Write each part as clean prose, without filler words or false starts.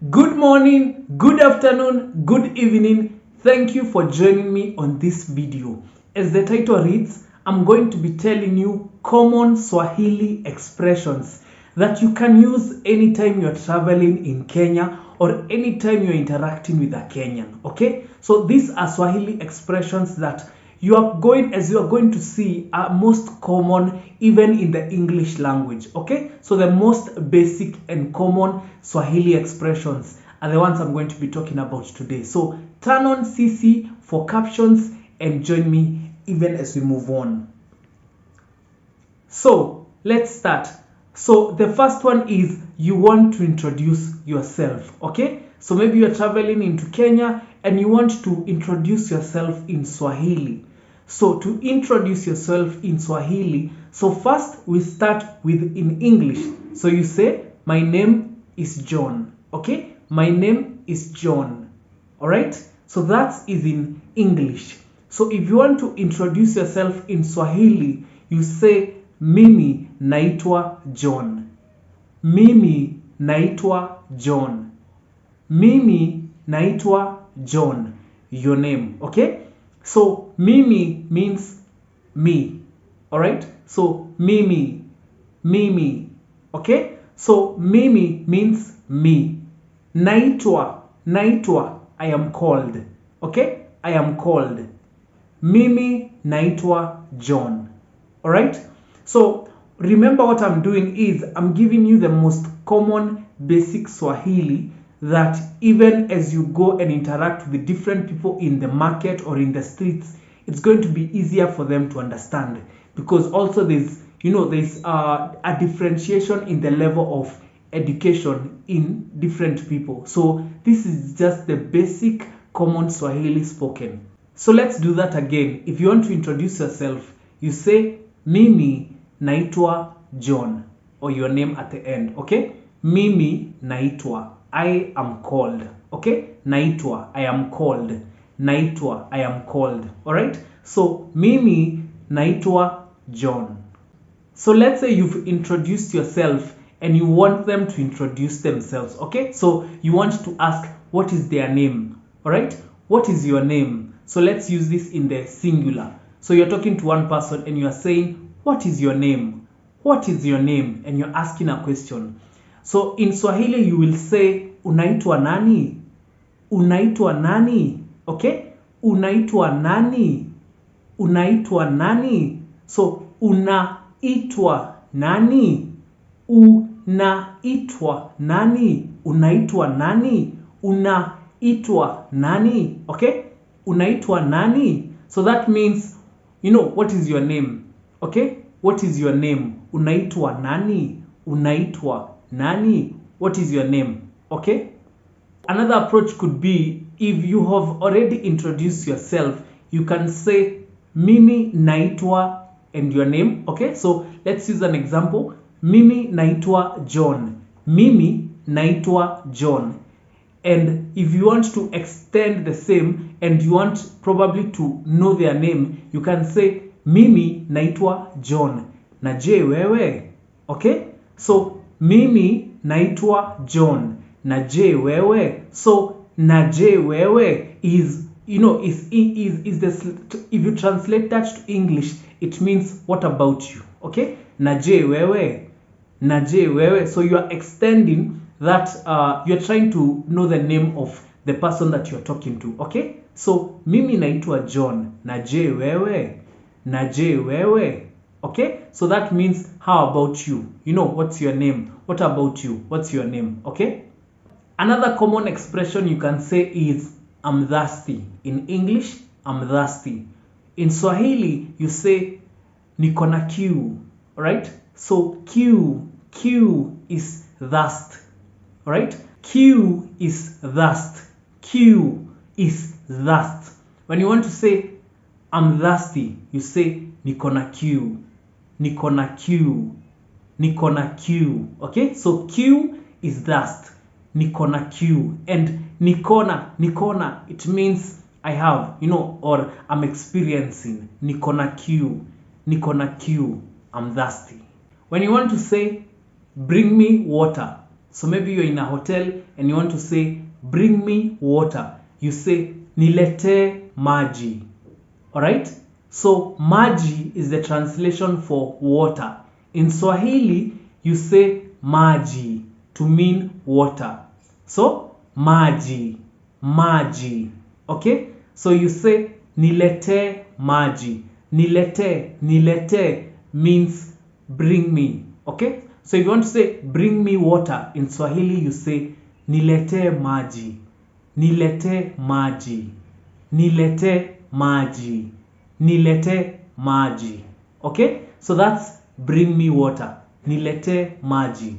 Good morning, good afternoon, good evening. Thank you for joining me on this video. As the title reads, I'm going to be telling you common Swahili expressions that you can use anytime you're traveling in Kenya or anytime you're interacting with a Kenyan. Okay, so these are Swahili expressions that you are going to see are most common even in the English language. Okay, so the most basic and common Swahili expressions are the ones I'm going to be talking about today. So turn on CC for captions and join me even as we move on. So let's start. So the first one is you want to introduce yourself. Okay, so maybe you're traveling into Kenya and you want to introduce yourself in Swahili. So to introduce yourself in Swahili, so first we start with in English. So you say, my name is John. Okay, my name is John. All right, so that is in English. So if you want to introduce yourself in Swahili, you say, mimi naitwa John. Mimi naitwa John. Mimi naitwa John. Your name. Okay, so mimi means me. All right, so mimi. Okay, so mimi means me. Naitwa, I am called. Okay, I am called. Mimi naitwa John. All right, so remember what I'm doing is I'm giving you the most common basic Swahili that even as you go and interact with different people in the market or in the streets, it's going to be easier for them to understand, because also there's a differentiation in the level of education in different people. So this is just the basic common Swahili spoken. So let's do that again. If you want to introduce yourself, you say mimi naitwa John, or your name at the end. Okay, mimi naitwa, I am called. Okay, naitwa, I am called. Naitwa, I am called. All right, so mimi naitwa John. So let's say you've introduced yourself and you want them to introduce themselves. Okay, so you want to ask what is their name. All right, what is your name? So let's use this in the singular. So you're talking to one person and you are saying, what is your name? What is your name? And you're asking a question. So in Swahili you will say unaitwa nani? Unaitwa nani? Okay, unaitwa nani? Unaitwa nani? So unaitwa nani? Unaitwa nani? Unaitwa nani? Unaitwa nani? Okay, unaitwa nani? So that means, what is your name? Okay, what is your name? Unaitwa nani? Unaitwa nani? What is your name? Okay, another approach could be, if you have already introduced yourself, you can say mimi naitwa and your name. Okay, so let's use an example. Mimi naitwa John. Mimi naitwa John. And if you want to extend the same and you want probably to know their name, you can say mimi naitwa John. Na je wewe? Okay, so mimi naitwa John. Na je wewe? So na je wewe is, is this, if you translate that to English, it means what about you? Okay, na je wewe? Na je wewe? So you are extending that, you're trying to know the name of the person that you're talking to. Okay, so mimi naitwa John. Na je wewe? Na je wewe? Okay, so that means how about you? What's your name? What about you? What's your name? Okay, another common expression you can say is I'm thirsty. In English, I'm thirsty. In Swahili, you say niko na kiu. All right, so kiu is thirst. All right, kiu is thirst. Kiu is thirst. When you want to say I'm thirsty, you say niko na kiu. Niko na kiu. Niko na kiu. Okay, so kiu is thirst. Niko na kiu. And nikona, it means I have, or I'm experiencing. Niko na kiu. Niko na kiu. I'm thirsty. When you want to say bring me water, So maybe you're in a hotel and you want to say, bring me water. You say, nilete maji. Alright? So maji is the translation for water. In Swahili, you say maji to mean water. So maji, maji. Okay? So you say nilete maji. Nilete means bring me. Okay? So if you want to say bring me water in Swahili, you say nilete maji. Nilete maji. Nilete maji. Nilete maji. Okay? So that's bring me water. Nilete maji.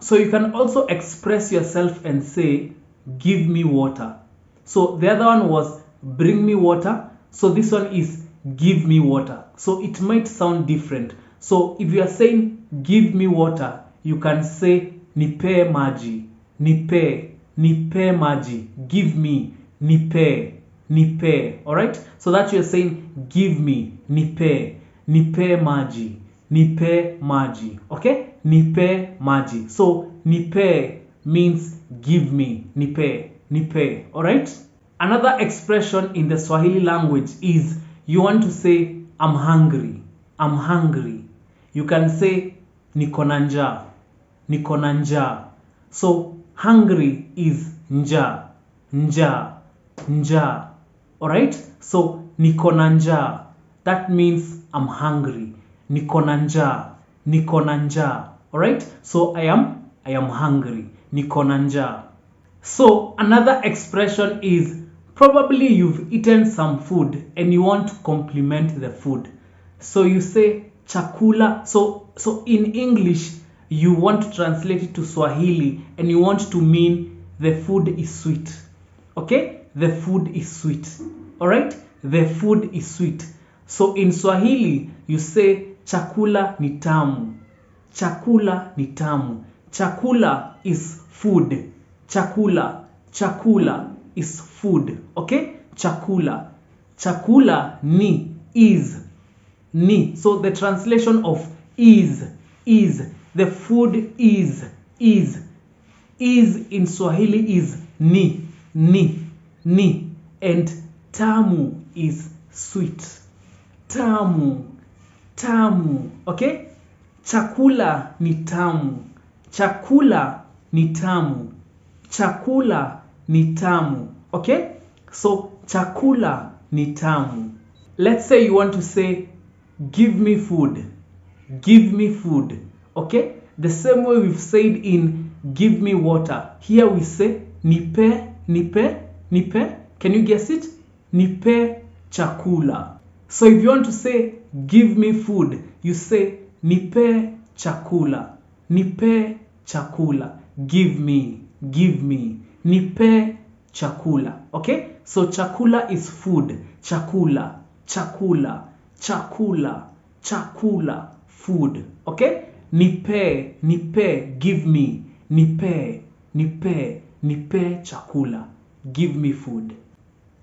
So you can also express yourself and say give me water. So the other one was bring me water. So this one is give me water. So it might sound different. So if you are saying give me water, you can say nipe maji. Nipe maji. Give me. Nipe. Alright? So that you are saying give me. Nipe maji. Nipe maji. Okay? Nipe maji. So nipe means give me. Nipe. Alright? Another expression in the Swahili language is you want to say I'm hungry. You can say niko na njaa. So hungry is njaa. Alright? So niko na njaa. That means I'm hungry. Niko na njaa. Alright? So I am hungry. Niko na njaa. So another expression is probably you've eaten some food and you want to compliment the food. So you say chakula. So in English, you want to translate it to Swahili and you want to mean the food is sweet. Okay? The food is sweet. Alright? The food is sweet. So in Swahili, you say chakula ni tamu. Chakula ni tamu. Chakula is food. Chakula is food. Okay? Chakula ni is. Ni. So the translation of is. The food is. Is in Swahili is ni. And tamu is sweet. Tamu. Okay? Chakula ni tamu. Chakula ni tamu. Okay? So chakula ni tamu. Let's say you want to say give me food. Okay? The same way we've said in give me water. Here we say nipe. Can you guess it? Nipe chakula. So if you want to say give me food, you say nipe chakula. Give me. Nipe chakula. Okay? So chakula is food. Chakula. Food. Okay? Nipe. Give me. Nipe chakula. Give me food.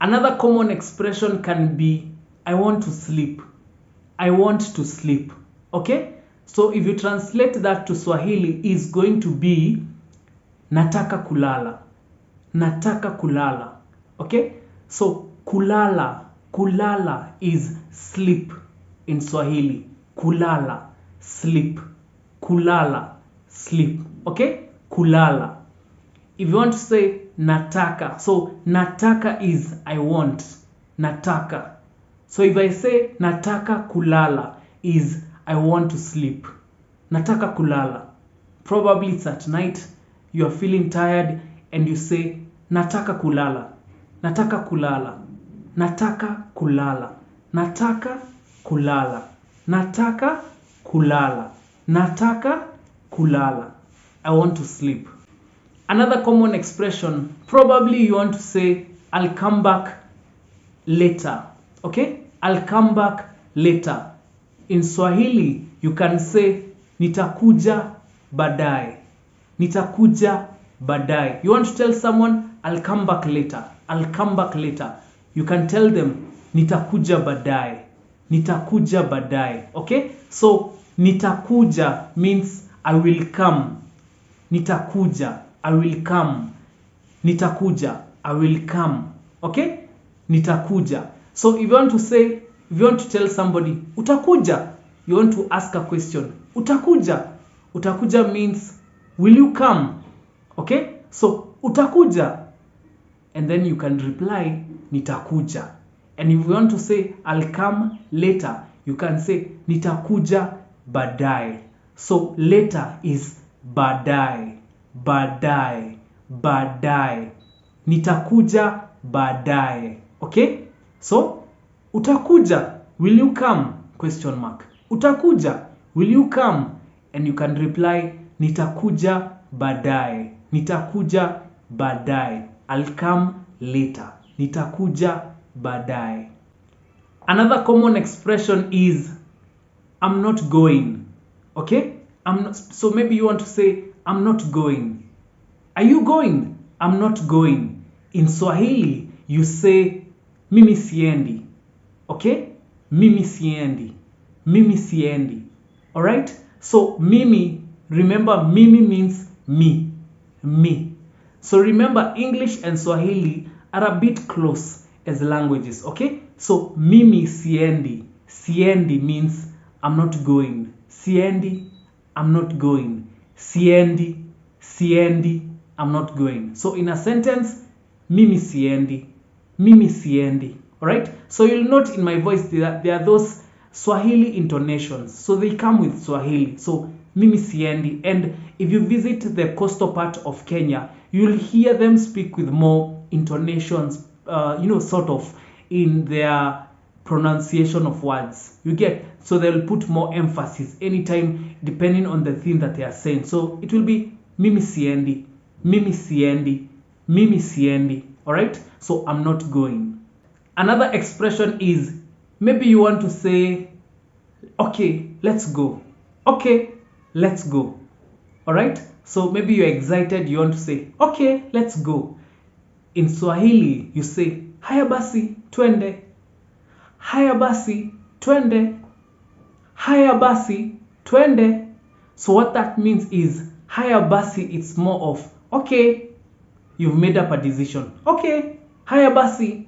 Another common expression can be I want to sleep. Okay? So if you translate that to Swahili, is going to be nataka kulala. Okay? So kulala is sleep in Swahili. Kulala, sleep. Okay? Kulala. If you want to say nataka, so nataka is I want. Nataka. So if I say nataka kulala is I want to sleep. Nataka kulala. Probably it's at night, you are feeling tired and you say nataka kulala. I want to sleep. Another common expression, probably you want to say I'll come back later. Okay? I'll come back later. In Swahili, you can say nitakuja baadaye. You want to tell someone I'll come back later. You can tell them nitakuja baadaye. Okay? So nitakuja means I will come. nitakuja, I will come. Nitakuja, I will come. Okay? Nitakuja. So if you want to say, if you want to tell somebody, utakuja, you want to ask a question. Utakuja. Utakuja means, will you come? Okay? So, utakuja. And then you can reply, nitakuja. And if you want to say, I'll come later, you can say, nitakuja baadaye. So, later is baadaye. Baadaye. Baadaye. Nitakuja baadaye. Okay? So, utakuja, will you come? Question mark. Utakuja, will you come? And you can reply, nitakuja baadaye. Nitakuja baadaye. I'll come later. Nitakuja baadaye. Another common expression is, I'm not going. Okay? So maybe you want to say, I'm not going. Are you going? I'm not going. In Swahili, you say, mimi siendi. Okay? Mimi siendi. Mimi siendi. Alright? So, mimi, remember, mimi means me. Me. So, remember, English and Swahili are a bit close as languages. Okay? So, mimi siendi. Siendi means I'm not going. Siendi, I'm not going. Siendi, siendi, I'm not going. So, in a sentence, mimi siendi. Mimi siendi. Alright? So, you'll note in my voice that there are those Swahili intonations. So they come with Swahili. So mimi siendi. And if you visit the coastal part of Kenya, you'll hear them speak with more intonations, sort of in their pronunciation of words. You get? So they'll put more emphasis anytime depending on the thing that they are saying. So it will be mimi siendi, mimi siendi, mimi siendi. Alright? So I'm not going. Another expression is, maybe you want to say, okay, let's go. Okay, let's go. Alright? So maybe you're excited, you want to say, okay, let's go. In Swahili, you say, haya basi, twende. Haya basi, twende. Haya basi, twende. So what that means is, haya basi, it's more of, okay, you've made up a decision. Okay, haya basi,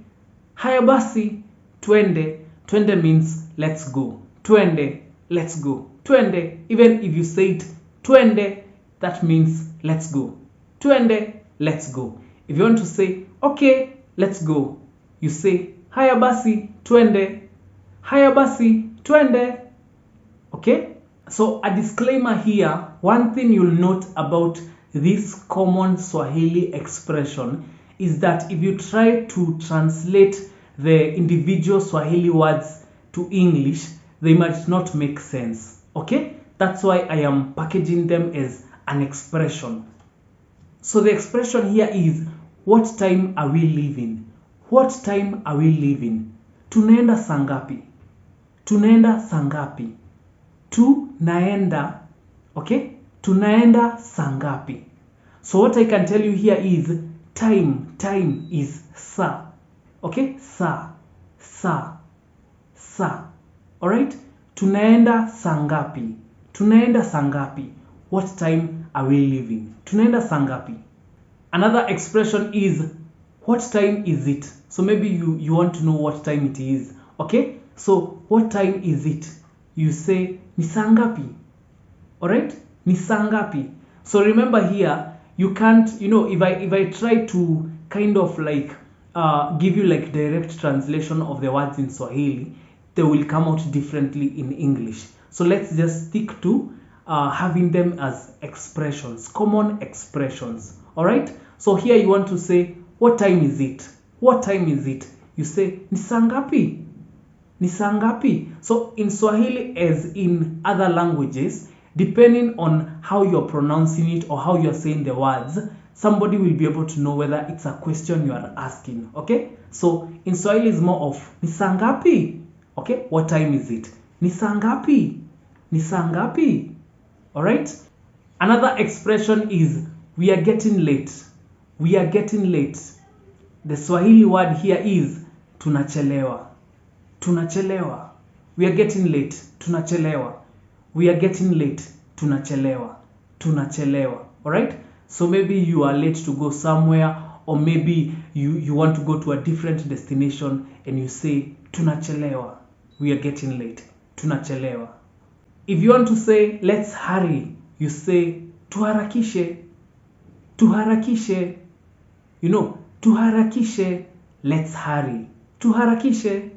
twende. Twende means let's go. Twende, let's go. Twende, even if you say it, twende, that means let's go. Twende, let's go. If you want to say, okay, let's go, you say, haya basi, twende. Haya basi, twende. Okay? So a disclaimer here, one thing you'll note about this common Swahili expression is that if you try to translate the individual Swahili words to English, they might not make sense. Okay? That's why I am packaging them as an expression. So the expression here is, what time are we leaving? What time are we leaving? Tunaenda sangapi? Tunaenda sangapi? Tunaenda, okay? Tunaenda sangapi? So what I can tell you here is, time is sa. Okay? Sa. Alright? Tunaenda sangapi. Tunaenda sangapi. What time are we leaving? Tunaenda sangapi. Another expression is, what time is it? So maybe you want to know what time it is. Okay? So what time is it? You say, ni sangapi. Alright? Ni sangapi. So remember here, you can't, if I try to kind of like give you like direct translation of the words in Swahili, they will come out differently in English. So let's just stick to having them as expressions, common expressions. Alright? So here you want to say, what time is it? What time is it? You say, ni sangapi. Ni sangapi. So in Swahili, as in other languages, depending on how you're pronouncing it or how you're saying the words, somebody will be able to know whether it's a question you are asking. Okay? So in Swahili is more of, ni sangapi. Okay? What time is it? Ni sangapi. Ni sangapi. Alright? Another expression is, we are getting late. We are getting late. The Swahili word here is, tunachelewa. Tunachelewa. We are getting late. Tunachelewa. We are getting late. Tunachelewa. Tunachelewa. All right, so maybe you are late to go somewhere, or maybe you want to go to a different destination and you say tunachelewa, we are getting late, tunachelewa. If you want to say let's hurry, you say tuharakishe, tuharakishe. You know, tuharakishe, let's hurry, tuharakishe.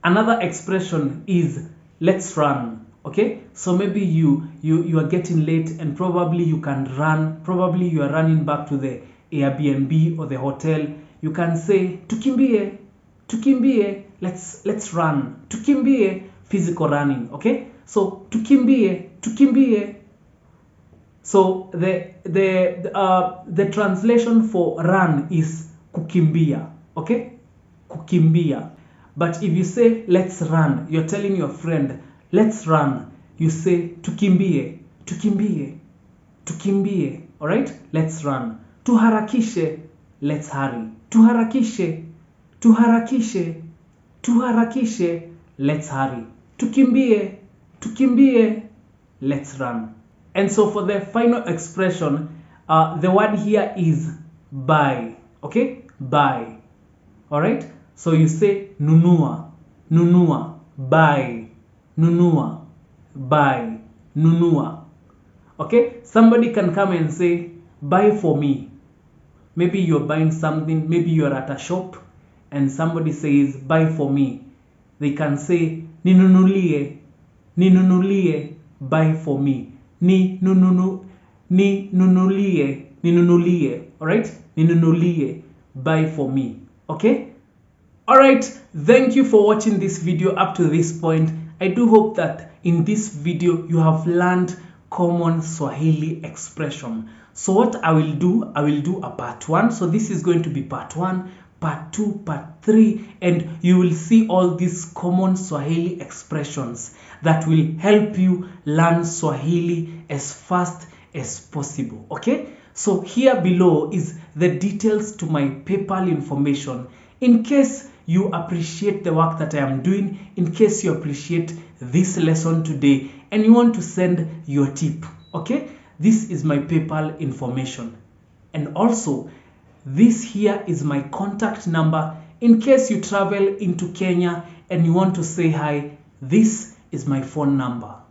Another expression is let's run. Okay, so maybe you are getting late and probably you can run, probably you are running back to the Airbnb or the hotel. You can say tukimbie, tukimbie, let's run, tukimbie, physical running. Okay, so tukimbie, tukimbie. So the translation for run is kukimbia. Okay, kukimbia. But if you say let's run, you're telling your friend let's run, you say tukimbie, tukimbie, tukimbie. All right, let's run. Tuharakishe, let's hurry, tuharakishe, tuharakishe, tuharakishe, let's hurry. Tukimbie, tukimbie, let's run. And so for the final expression, the word here is buy. Okay, buy. All right, so you say nunua, nunua, buy, nunua, buy, nunua. Okay, somebody can come and say buy for me. Maybe you're buying something, maybe you're at a shop and somebody says buy for me. They can say ninunulie, ninunulie, buy for me. Ni nunulie, ninunulie. All right, ninunulie, buy for me. Okay. All right, thank you for watching this video up to this point. I do hope that in this video you have learned common Swahili expression. So what I will do a part 1. So this is going to be part 1, part 2, part 3, and you will see all these common Swahili expressions that will help you learn Swahili as fast as possible. Okay, so here below is the details to my PayPal information. In case you appreciate the work that I am doing, in case you appreciate this lesson today and you want to send your tip, okay, this is my PayPal information. And also this here is my contact number. In case you travel into Kenya and you want to say hi, this is my phone number.